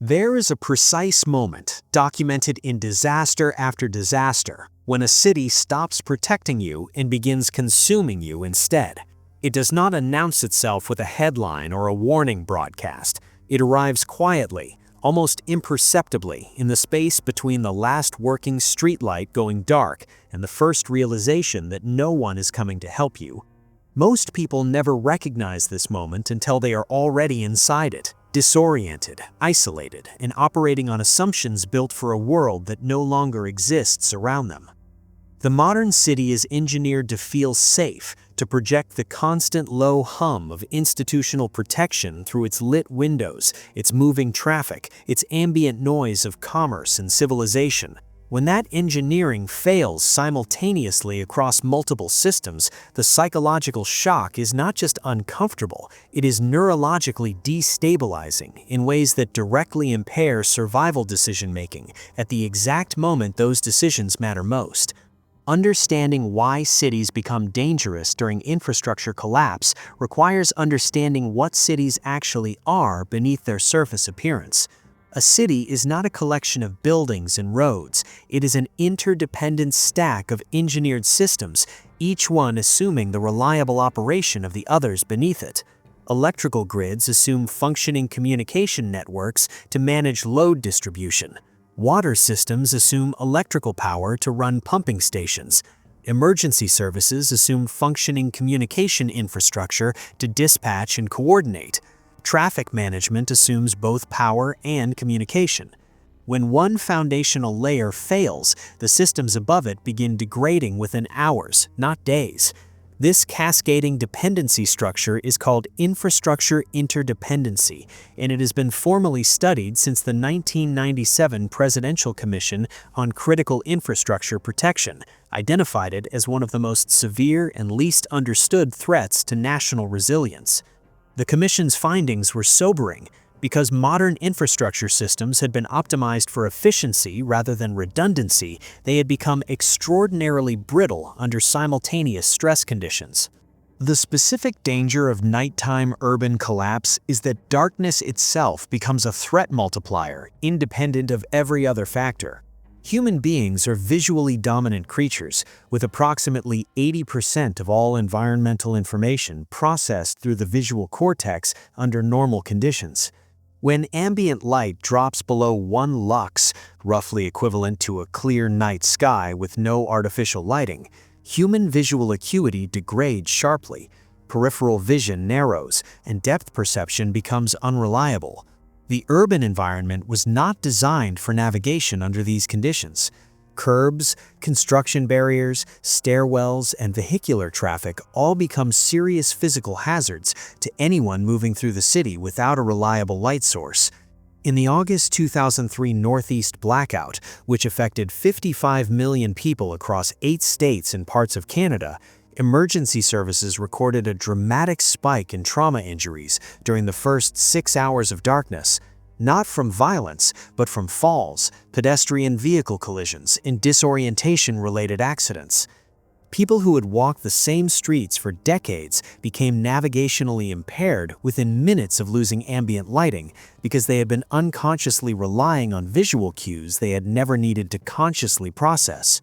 There is a precise moment, documented in disaster after disaster, when a city stops protecting you and begins consuming you instead. It does not announce itself with a headline or a warning broadcast. It arrives quietly, almost imperceptibly, in the space between the last working streetlight going dark and the first realization that no one is coming to help you. Most people never recognize this moment until they are already inside it, disoriented, isolated, and operating on assumptions built for a world that no longer exists around them. The modern city is engineered to feel safe, to project the constant low hum of institutional protection through its lit windows, its moving traffic, its ambient noise of commerce and civilization. When that engineering fails simultaneously across multiple systems, the psychological shock is not just uncomfortable, it is neurologically destabilizing in ways that directly impair survival decision-making at the exact moment those decisions matter most. Understanding why cities become dangerous during infrastructure collapse requires understanding what cities actually are beneath their surface appearance. A city is not a collection of buildings and roads, it is an interdependent stack of engineered systems, each one assuming the reliable operation of the others beneath it. Electrical grids assume functioning communication networks to manage load distribution. Water systems assume electrical power to run pumping stations. Emergency services assume functioning communication infrastructure to dispatch and coordinate. Traffic management assumes both power and communication. When one foundational layer fails, the systems above it begin degrading within hours, not days. This cascading dependency structure is called infrastructure interdependency, and it has been formally studied since the 1997 Presidential Commission on Critical Infrastructure Protection identified it as one of the most severe and least understood threats to national resilience. The Commission's findings were sobering because modern infrastructure systems had been optimized for efficiency rather than redundancy. They had become extraordinarily brittle under simultaneous stress conditions. The specific danger of nighttime urban collapse is that darkness itself becomes a threat multiplier, independent of every other factor. Human beings are visually dominant creatures, with approximately 80% of all environmental information processed through the visual cortex under normal conditions. When ambient light drops below 1 lux, roughly equivalent to a clear night sky with no artificial lighting, human visual acuity degrades sharply, peripheral vision narrows, and depth perception becomes unreliable. The urban environment was not designed for navigation under these conditions. Curbs, construction barriers, stairwells, and vehicular traffic all become serious physical hazards to anyone moving through the city without a reliable light source. In the August 2003 Northeast blackout, which affected 55 million people across 8 states and parts of Canada, emergency services recorded a dramatic spike in trauma injuries during the first 6 hours of darkness, not from violence, but from falls, pedestrian vehicle collisions, and disorientation-related accidents. People who had walked the same streets for decades became navigationally impaired within minutes of losing ambient lighting because they had been unconsciously relying on visual cues they had never needed to consciously process.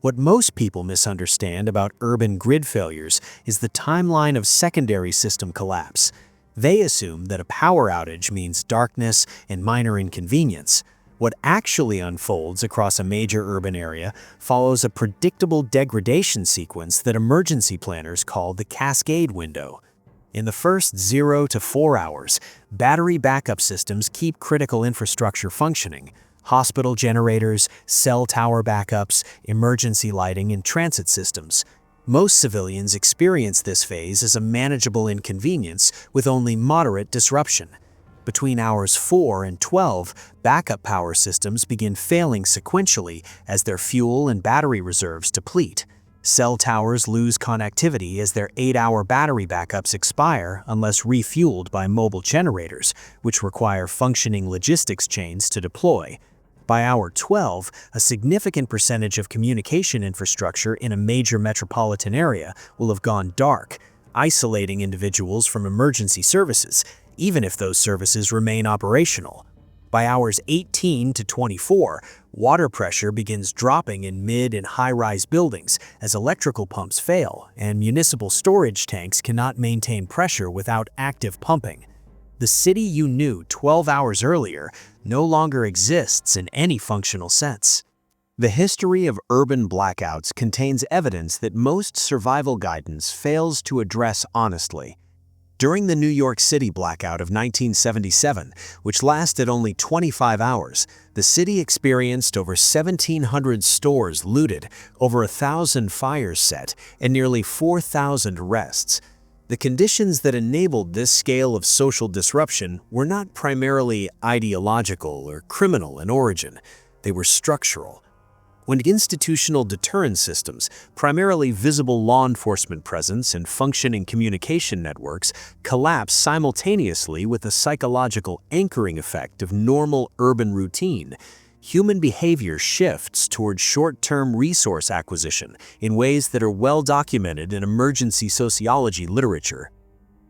What most people misunderstand about urban grid failures is the timeline of secondary system collapse. They assume that a power outage means darkness and minor inconvenience. What actually unfolds across a major urban area follows a predictable degradation sequence that emergency planners call the cascade window. In the first 0 to 4 hours, battery backup systems keep critical infrastructure functioning. Hospital generators, cell tower backups, emergency lighting, and transit systems. Most civilians experience this phase as a manageable inconvenience with only moderate disruption. Between hours 4 and 12, backup power systems begin failing sequentially as their fuel and battery reserves deplete. Cell towers lose connectivity as their 8-hour battery backups expire unless refueled by mobile generators, which require functioning logistics chains to deploy. By hour 12, a significant percentage of communication infrastructure in a major metropolitan area will have gone dark, isolating individuals from emergency services, even if those services remain operational. By hours 18 to 24, water pressure begins dropping in mid- and high-rise buildings as electrical pumps fail and municipal storage tanks cannot maintain pressure without active pumping. The city you knew 12 hours earlier no longer exists in any functional sense. The history of urban blackouts contains evidence that most survival guidance fails to address honestly. During the New York City blackout of 1977, which lasted only 25 hours, the city experienced over 1,700 stores looted, over 1,000 fires set, and nearly 4,000 arrests. The conditions that enabled this scale of social disruption were not primarily ideological or criminal in origin. They were structural. When institutional deterrence systems, primarily visible law enforcement presence and functioning communication networks, collapse simultaneously with the psychological anchoring effect of normal urban routine, human behavior shifts toward short-term resource acquisition in ways that are well documented in emergency sociology literature.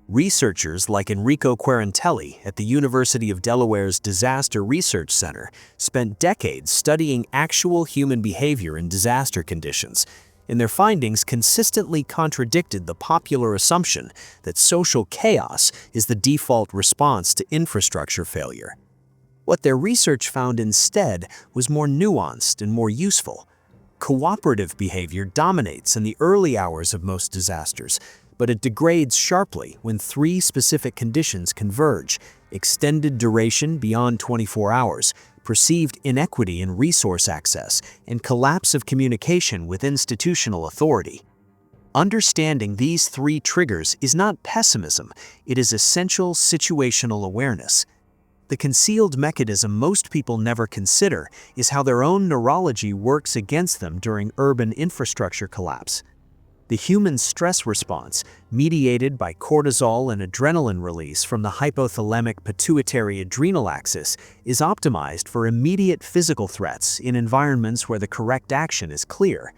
Researchers like Enrico Quarantelli at the University of Delaware's Disaster Research Center spent decades studying actual human behavior in disaster conditions, and their findings consistently contradicted the popular assumption that social chaos is the default response to infrastructure failure. What their research found instead was more nuanced and more useful. Cooperative behavior dominates in the early hours of most disasters, but it degrades sharply when three specific conditions converge: extended duration beyond 24 hours, perceived inequity in resource access, and collapse of communication with institutional authority. Understanding these three triggers is not pessimism, it is essential situational awareness. The concealed mechanism most people never consider is how their own neurology works against them during urban infrastructure collapse. The human stress response, mediated by cortisol and adrenaline release from the hypothalamic pituitary adrenal axis, is optimized for immediate physical threats in environments where the correct action is clear.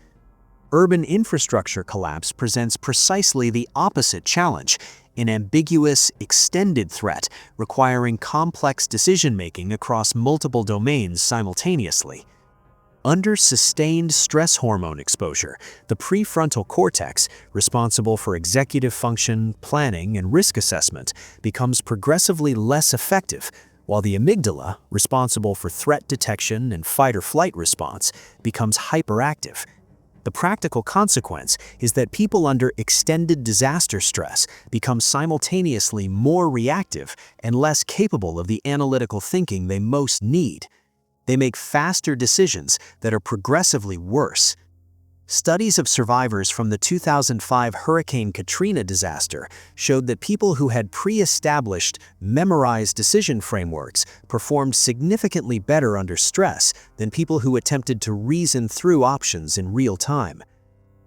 Urban infrastructure collapse presents precisely the opposite challenge: an ambiguous, extended threat requiring complex decision-making across multiple domains simultaneously. Under sustained stress hormone exposure, the prefrontal cortex, responsible for executive function, planning, and risk assessment, becomes progressively less effective, while the amygdala, responsible for threat detection and fight-or-flight response, becomes hyperactive. The practical consequence is that people under extended disaster stress become simultaneously more reactive and less capable of the analytical thinking they most need. They make faster decisions that are progressively worse. Studies of survivors from the 2005 Hurricane Katrina disaster showed that people who had pre-established, memorized decision frameworks performed significantly better under stress than people who attempted to reason through options in real time.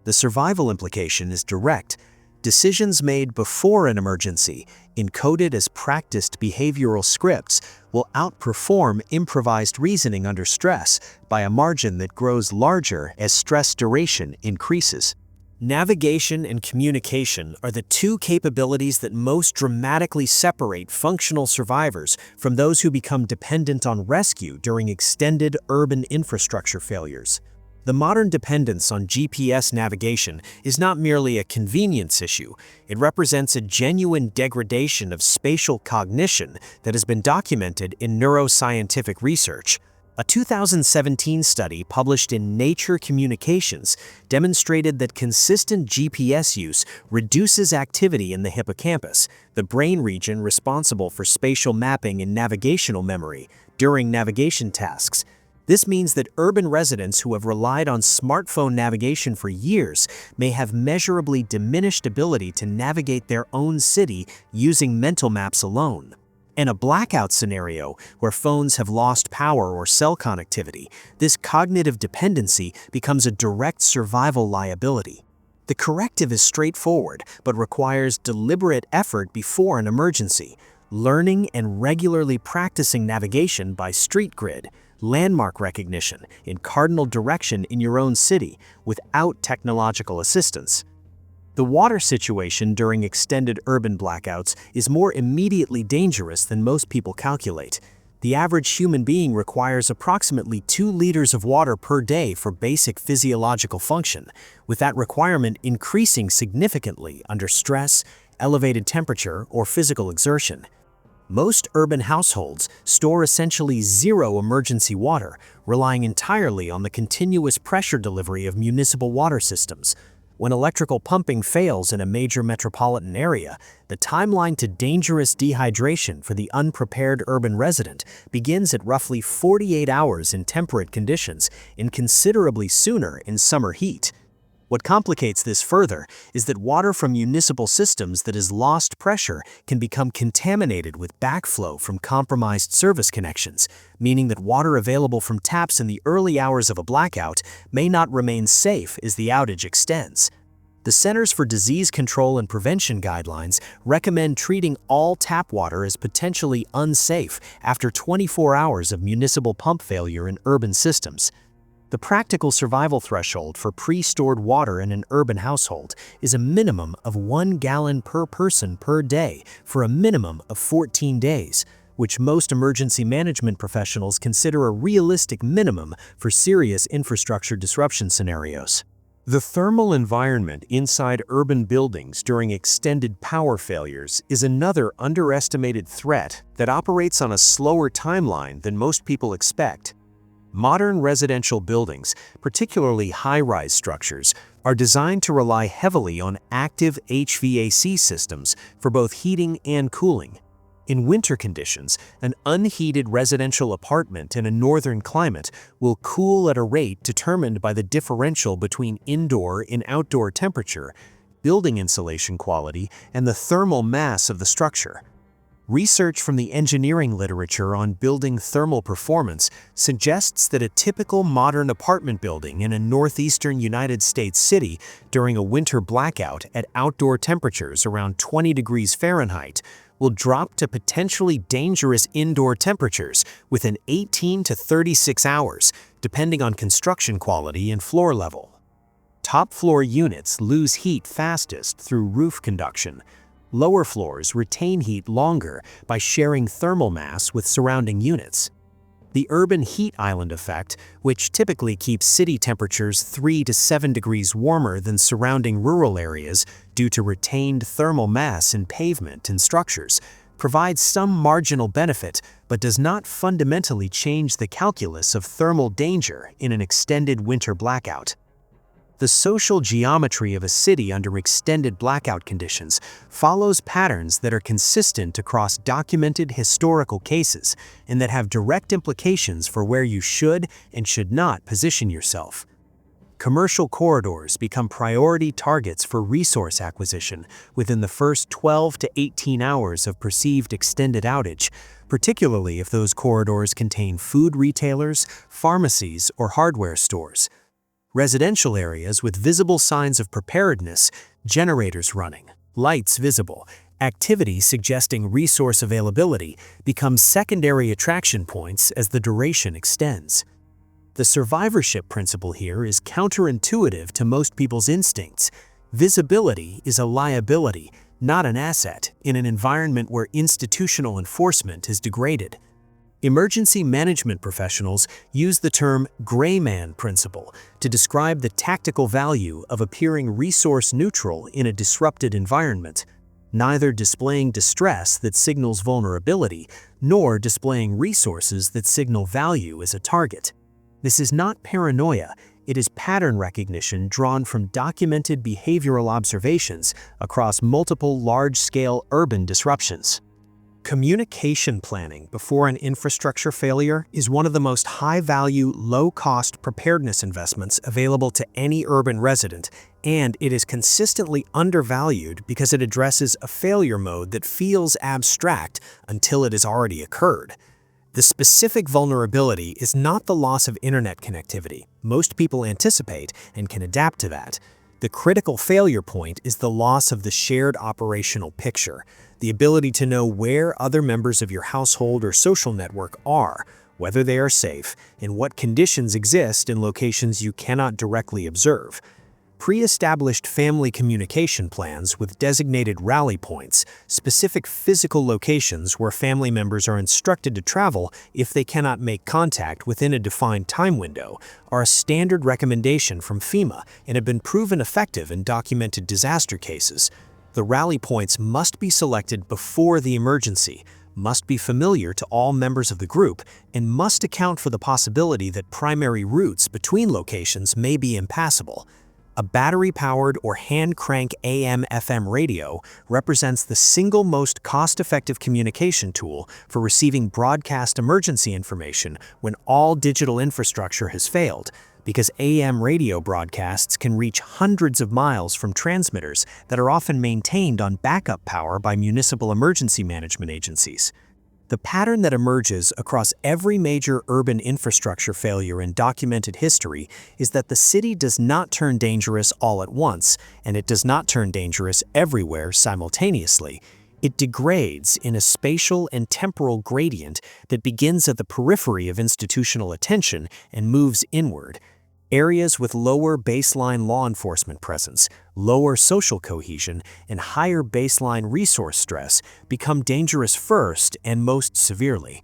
The survival implication is direct. Decisions made before an emergency, encoded as practiced behavioral scripts, will outperform improvised reasoning under stress by a margin that grows larger as stress duration increases. Navigation and communication are the two capabilities that most dramatically separate functional survivors from those who become dependent on rescue during extended urban infrastructure failures. The modern dependence on GPS navigation is not merely a convenience issue, it represents a genuine degradation of spatial cognition that has been documented in neuroscientific research. A 2017 study published in Nature Communications demonstrated that consistent GPS use reduces activity in the hippocampus, the brain region responsible for spatial mapping and navigational memory, during navigation tasks. This means that urban residents who have relied on smartphone navigation for years may have measurably diminished ability to navigate their own city using mental maps alone. In a blackout scenario where phones have lost power or cell connectivity, this cognitive dependency becomes a direct survival liability. The corrective is straightforward but requires deliberate effort before an emergency: learning and regularly practicing navigation by street grid, landmark recognition, in cardinal direction in your own city without technological assistance. The water situation during extended urban blackouts is more immediately dangerous than most people calculate. The average human being requires approximately 2 liters of water per day for basic physiological function, with that requirement increasing significantly under stress, elevated temperature, or physical exertion. Most urban households store essentially zero emergency water, relying entirely on the continuous pressure delivery of municipal water systems. When electrical pumping fails in a major metropolitan area, the timeline to dangerous dehydration for the unprepared urban resident begins at roughly 48 hours in temperate conditions and considerably sooner in summer heat. What complicates this further is that water from municipal systems that has lost pressure can become contaminated with backflow from compromised service connections, meaning that water available from taps in the early hours of a blackout may not remain safe as the outage extends. The Centers for Disease Control and Prevention guidelines recommend treating all tap water as potentially unsafe after 24 hours of municipal pump failure in urban systems. The practical survival threshold for pre-stored water in an urban household is a minimum of 1 gallon per person per day for a minimum of 14 days, which most emergency management professionals consider a realistic minimum for serious infrastructure disruption scenarios. The thermal environment inside urban buildings during extended power failures is another underestimated threat that operates on a slower timeline than most people expect. Modern residential buildings, particularly high-rise structures, are designed to rely heavily on active HVAC systems for both heating and cooling. In winter conditions, an unheated residential apartment in a northern climate will cool at a rate determined by the differential between indoor and outdoor temperature, building insulation quality, and the thermal mass of the structure. Research from the engineering literature on building thermal performance suggests that a typical modern apartment building in a northeastern United States city during a winter blackout at outdoor temperatures around 20 degrees Fahrenheit will drop to potentially dangerous indoor temperatures within 18 to 36 hours, depending on construction quality and floor level. Top-floor units lose heat fastest through roof conduction. Lower floors retain heat longer by sharing thermal mass with surrounding units. The urban heat island effect, which typically keeps city temperatures 3 to 7 degrees warmer than surrounding rural areas due to retained thermal mass in pavement and structures, provides some marginal benefit but does not fundamentally change the calculus of thermal danger in an extended winter blackout. The social geometry of a city under extended blackout conditions follows patterns that are consistent across documented historical cases and that have direct implications for where you should and should not position yourself. Commercial corridors become priority targets for resource acquisition within the first 12 to 18 hours of perceived extended outage, particularly if those corridors contain food retailers, pharmacies, or hardware stores. Residential areas with visible signs of preparedness, generators running, lights visible, activity suggesting resource availability become secondary attraction points as the duration extends. The survivorship principle here is counterintuitive to most people's instincts. Visibility is a liability, not an asset, in an environment where institutional enforcement is degraded. Emergency management professionals use the term gray man principle to describe the tactical value of appearing resource neutral in a disrupted environment, neither displaying distress that signals vulnerability, nor displaying resources that signal value as a target. This is not paranoia, it is pattern recognition drawn from documented behavioral observations across multiple large-scale urban disruptions. Communication planning before an infrastructure failure is one of the most high-value, low-cost preparedness investments available to any urban resident, and it is consistently undervalued because it addresses a failure mode that feels abstract until it has already occurred. The specific vulnerability is not the loss of internet connectivity. Most people anticipate and can adapt to that. The critical failure point is the loss of the shared operational picture, the ability to know where other members of your household or social network are, whether they are safe, and what conditions exist in locations you cannot directly observe. Pre-established family communication plans with designated rally points, specific physical locations where family members are instructed to travel if they cannot make contact within a defined time window, are a standard recommendation from FEMA and have been proven effective in documented disaster cases. The rally points must be selected before the emergency, must be familiar to all members of the group, and must account for the possibility that primary routes between locations may be impassable. A battery-powered or hand-crank AM/FM radio represents the single most cost-effective communication tool for receiving broadcast emergency information when all digital infrastructure has failed, because AM radio broadcasts can reach hundreds of miles from transmitters that are often maintained on backup power by municipal emergency management agencies. The pattern that emerges across every major urban infrastructure failure in documented history is that the city does not turn dangerous all at once, and it does not turn dangerous everywhere simultaneously. It degrades in a spatial and temporal gradient that begins at the periphery of institutional attention and moves inward. Areas with lower baseline law enforcement presence, lower social cohesion, and higher baseline resource stress become dangerous first and most severely.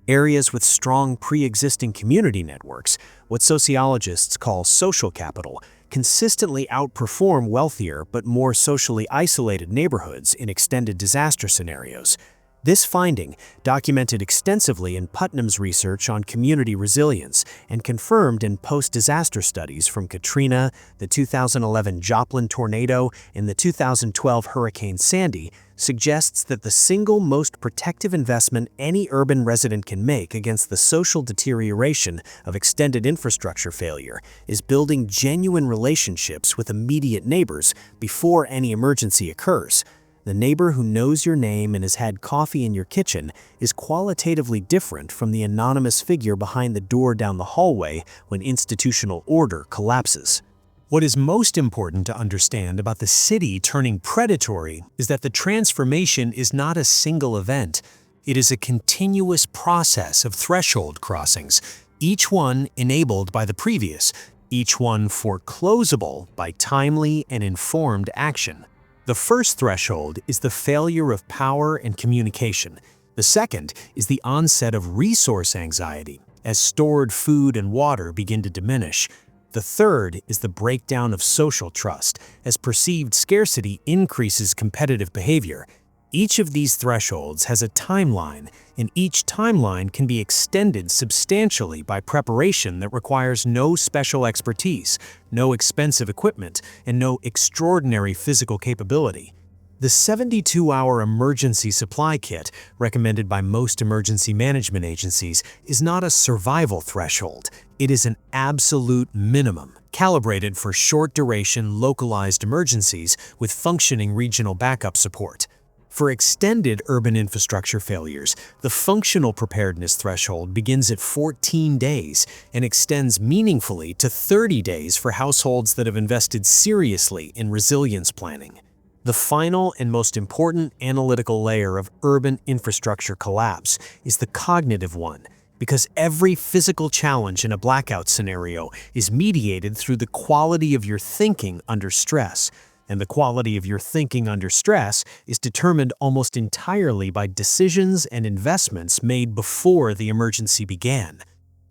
Areas with strong pre-existing community networks, what sociologists call social capital, consistently outperform wealthier but more socially isolated neighborhoods in extended disaster scenarios. This finding, documented extensively in Putnam's research on community resilience and confirmed in post-disaster studies from Katrina, the 2011 Joplin tornado, and the 2012 Hurricane Sandy, suggests that the single most protective investment any urban resident can make against the social deterioration of extended infrastructure failure is building genuine relationships with immediate neighbors before any emergency occurs. The neighbor who knows your name and has had coffee in your kitchen is qualitatively different from the anonymous figure behind the door down the hallway when institutional order collapses. What is most important to understand about the city turning predatory is that the transformation is not a single event. It is a continuous process of threshold crossings, each one enabled by the previous, each one foreclosable by timely and informed action. The first threshold is the failure of power and communication. The second is the onset of resource anxiety, as stored food and water begin to diminish. The third is the breakdown of social trust, as perceived scarcity increases competitive behavior. Each of these thresholds has a timeline, and each timeline can be extended substantially by preparation that requires no special expertise, no expensive equipment, and no extraordinary physical capability. The 72-hour emergency supply kit, recommended by most emergency management agencies, is not a survival threshold. It is an absolute minimum, calibrated for short-duration, localized emergencies with functioning regional backup support. For extended urban infrastructure failures, the functional preparedness threshold begins at 14 days and extends meaningfully to 30 days for households that have invested seriously in resilience planning. The final and most important analytical layer of urban infrastructure collapse is the cognitive one, because every physical challenge in a blackout scenario is mediated through the quality of your thinking under stress. And the quality of your thinking under stress is determined almost entirely by decisions and investments made before the emergency began.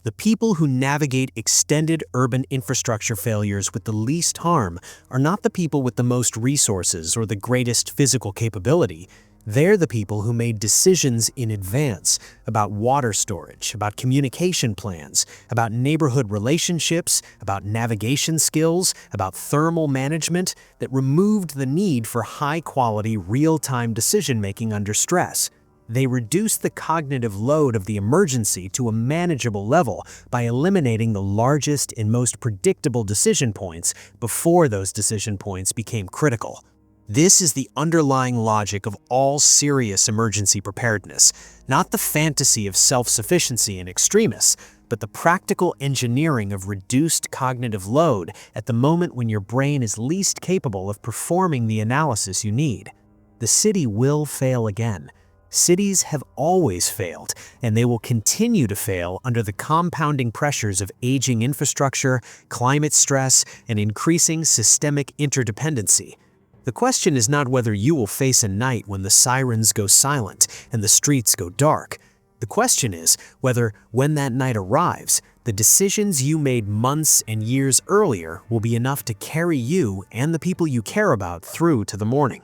The people who navigate extended urban infrastructure failures with the least harm are not the people with the most resources or the greatest physical capability. They're the people who made decisions in advance about water storage, about communication plans, about neighborhood relationships, about navigation skills, about thermal management that removed the need for high-quality, real-time decision-making under stress. They reduced the cognitive load of the emergency to a manageable level by eliminating the largest and most predictable decision points before those decision points became critical. This is the underlying logic of all serious emergency preparedness, not the fantasy of self-sufficiency in extremists, but the practical engineering of reduced cognitive load at the moment when your brain is least capable of performing the analysis you need. The city will fail again. Cities have always failed, and they will continue to fail under the compounding pressures of aging infrastructure, climate stress, and increasing systemic interdependency. The question is not whether you will face a night when the sirens go silent and the streets go dark. The question is whether, when that night arrives, the decisions you made months and years earlier will be enough to carry you and the people you care about through to the morning.